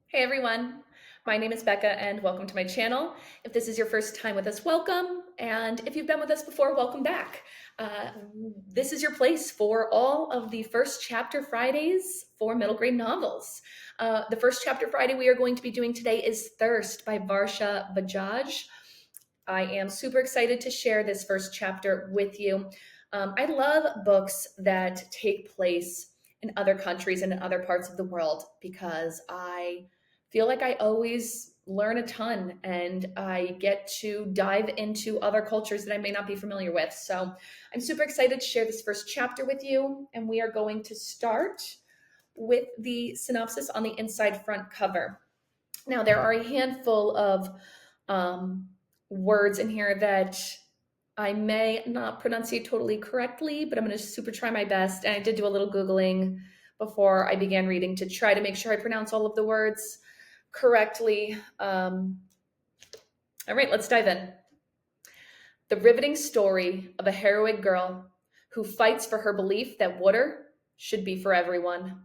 Hey everyone, my name is Becca and welcome to my channel. If this is your first time with us, welcome. And if you've been with us before, welcome back. This is your place for all of the first chapter Fridays for middle grade novels. The first chapter Friday we are going to be doing today is Thirst by Varsha Bajaj. I am super excited to share this first chapter with you. I love books that take place in other countries and in other parts of the world because I feel like I always learn a ton and I get to dive into other cultures that I may not be familiar with. So I'm super excited to share this first chapter with you. And we are going to start with the synopsis on the inside front cover. Now, there are a handful of um, words in here that I may not pronunciate totally correctly, but I'm going to super try my best. And I did do a little Googling before I began reading to try to make sure I pronounce all of the words correctly. All right, let's dive in. The riveting story of a heroic girl who fights for her belief that water should be for everyone.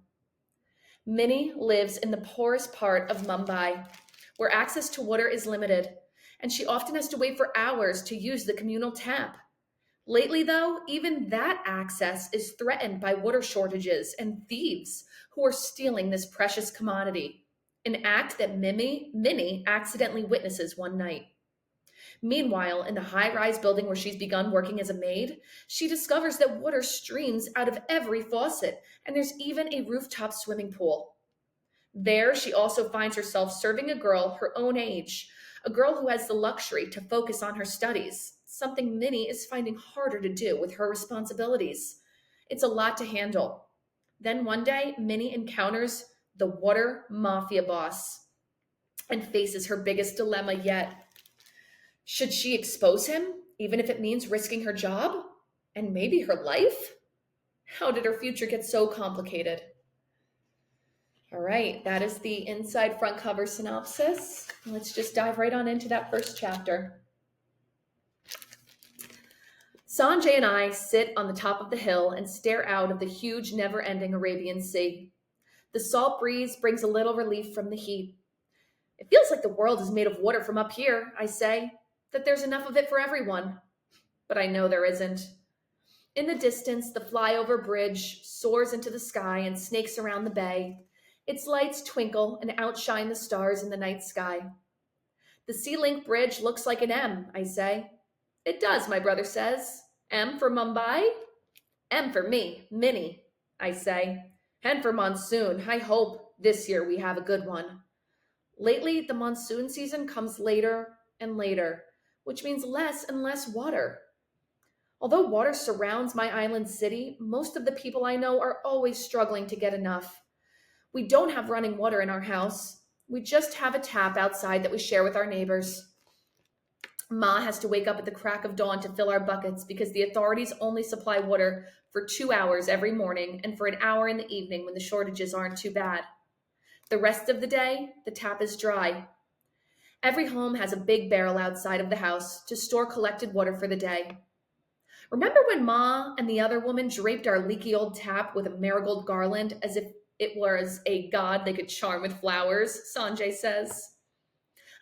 Minni lives in the poorest part of Mumbai, where access to water is limited, and she often has to wait for hours to use the communal tap. Lately, though, even that access is threatened by water shortages and thieves who are stealing this precious commodity, an act that Minni accidentally witnesses one night. Meanwhile, in the high-rise building where she's begun working as a maid, she discovers that water streams out of every faucet, and there's even a rooftop swimming pool. There, she also finds herself serving a girl her own age, a girl who has the luxury to focus on her studies, something Minni is finding harder to do with her responsibilities. It's a lot to handle. Then one day, Minni encounters the water mafia boss and faces her biggest dilemma yet. Should she expose him, even if it means risking her job and maybe her life? How did her future get so complicated? All right, that is the inside front cover synopsis. Let's just dive right on into that first chapter. Sanjay and I sit on the top of the hill and stare out of the huge, never-ending Arabian Sea. The salt breeze brings a little relief from the heat. It feels like the world is made of water from up here, I say, that there's enough of it for everyone. But I know there isn't. In the distance, the flyover bridge soars into the sky and snakes around the bay. Its lights twinkle and outshine the stars in the night sky. The Sea-Link bridge looks like an M, I say. It does, my brother says. M for Mumbai? M for me, Minni, I say. And for monsoon, I hope this year we have a good one. Lately, the monsoon season comes later and later, which means less and less water. Although water surrounds my island city, most of the people I know are always struggling to get enough. We don't have running water in our house. We just have a tap outside that we share with our neighbors. Ma has to wake up at the crack of dawn to fill our buckets because the authorities only supply water for 2 hours every morning and for an hour in the evening when the shortages aren't too bad. The rest of the day, the tap is dry. Every home has a big barrel outside of the house to store collected water for the day. Remember when Ma and the other woman draped our leaky old tap with a marigold garland as if it was a god they could charm with flowers, Sanjay says.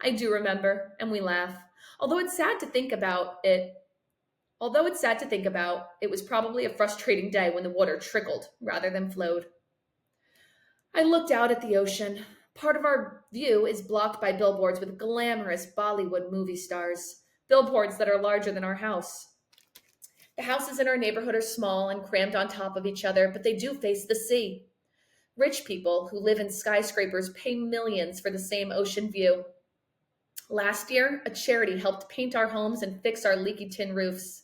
I do remember, and we laugh. Although it's sad to think about, it was probably a frustrating day when the water trickled rather than flowed. I looked out at the ocean. Part of our view is blocked by billboards with glamorous Bollywood movie stars, billboards that are larger than our house. The houses in our neighborhood are small and crammed on top of each other, but they do face the sea. Rich people who live in skyscrapers pay millions for the same ocean view. Last year, a charity helped paint our homes and fix our leaky tin roofs.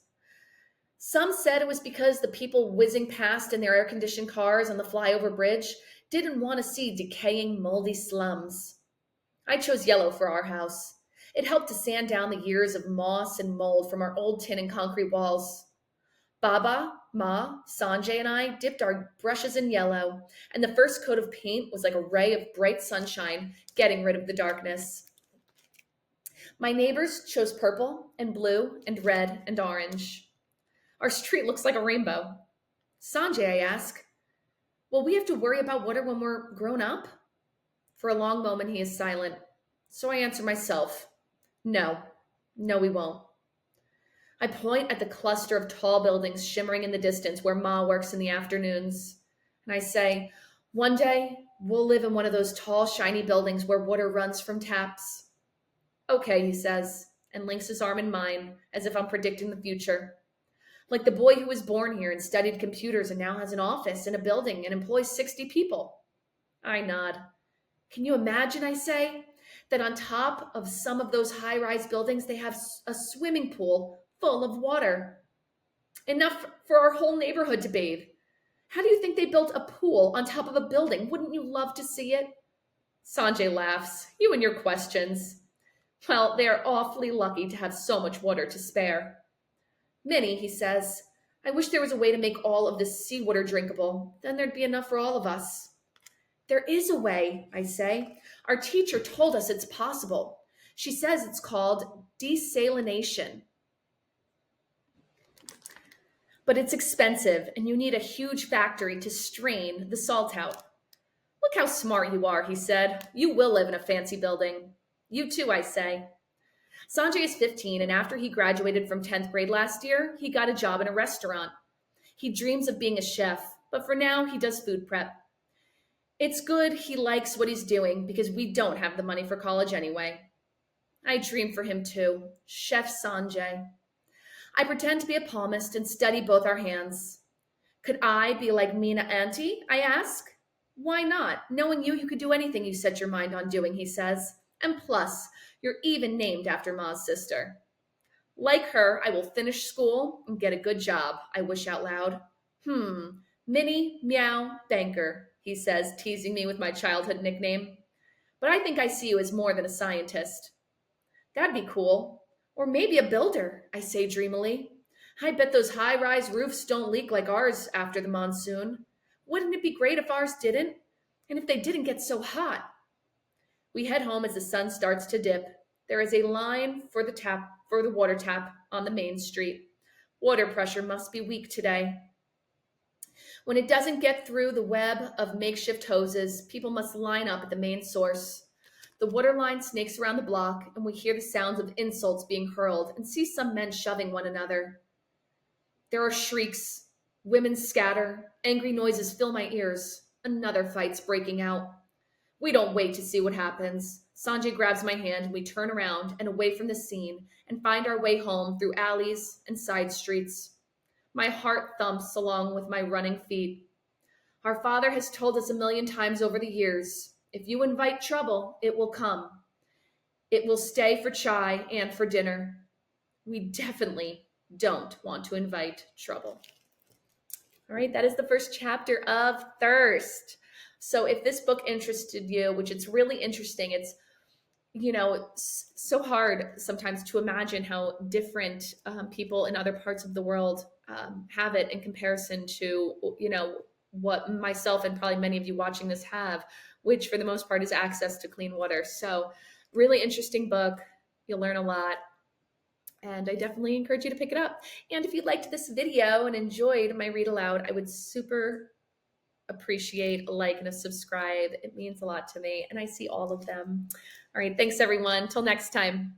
Some said it was because the people whizzing past in their air-conditioned cars on the flyover bridge didn't want to see decaying, moldy slums. I chose yellow for our house. It helped to sand down the years of moss and mold from our old tin and concrete walls. Baba, Ma, Sanjay, and I dipped our brushes in yellow, and the first coat of paint was like a ray of bright sunshine, getting rid of the darkness. My neighbors chose purple and blue and red and orange. Our street looks like a rainbow. Sanjay, I ask, will we have to worry about water when we're grown up? For a long moment, he is silent. So I answer myself, no, no, we won't. I point at the cluster of tall buildings shimmering in the distance where Ma works in the afternoons. And I say, one day we'll live in one of those tall, shiny buildings where water runs from taps. Okay, he says, and links his arm in mine as if I'm predicting the future. Like the boy who was born here and studied computers and now has an office in a building and employs 60 people. I nod. Can you imagine, I say, that on top of some of those high rise buildings, they have a swimming pool full of water? Enough for our whole neighborhood to bathe. How do you think they built a pool on top of a building? Wouldn't you love to see it? Sanjay laughs. You and your questions. Well, they are awfully lucky to have so much water to spare. Minnie, he says, I wish there was a way to make all of this seawater drinkable. Then there'd be enough for all of us. There is a way, I say. Our teacher told us it's possible. She says it's called desalination. But it's expensive, and you need a huge factory to strain the salt out. Look how smart you are, he said. You will live in a fancy building. You too, I say. Sanjay is 15, and after he graduated from 10th grade last year, he got a job in a restaurant. He dreams of being a chef, but for now, he does food prep. It's good he likes what he's doing because we don't have the money for college anyway. I dream for him too, Chef Sanjay. I pretend to be a palmist and study both our hands. Could I be like Mina Auntie? I ask. Why not? Knowing you, you could do anything you set your mind on doing, he says. And plus, you're even named after Ma's sister. Like her, I will finish school and get a good job, I wish out loud. Minnie Meow Banker, he says, teasing me with my childhood nickname. But I think I see you as more than a scientist. That'd be cool. Or maybe a builder, I say dreamily. I bet those high-rise roofs don't leak like ours after the monsoon. Wouldn't it be great if ours didn't? And if they didn't get so hot? We head home as the sun starts to dip. There is a line for the water tap on the main street. Water pressure must be weak today. When it doesn't get through the web of makeshift hoses, people must line up at the main source. The water line snakes around the block, and we hear the sounds of insults being hurled and see some men shoving one another. There are shrieks. Women scatter. Angry noises fill my ears. Another fight's breaking out. We don't wait to see what happens. Sanjay grabs my hand and we turn around and away from the scene and find our way home through alleys and side streets. My heart thumps along with my running feet. Our father has told us a million times over the years, if you invite trouble, it will come. It will stay for chai and for dinner. We definitely don't want to invite trouble. All right, that is the first chapter of Thirst. So if this book interested you, which it's really interesting, it's, it's so hard sometimes to imagine how different people in other parts of the world have it in comparison to, what myself and probably many of you watching this have, which for the most part is access to clean water. So really interesting book. You'll learn a lot. And I definitely encourage you to pick it up. And if you liked this video and enjoyed my read aloud, I would super appreciate a like and a subscribe. It means a lot to me, and I see all of them. All right, thanks everyone. Till next time.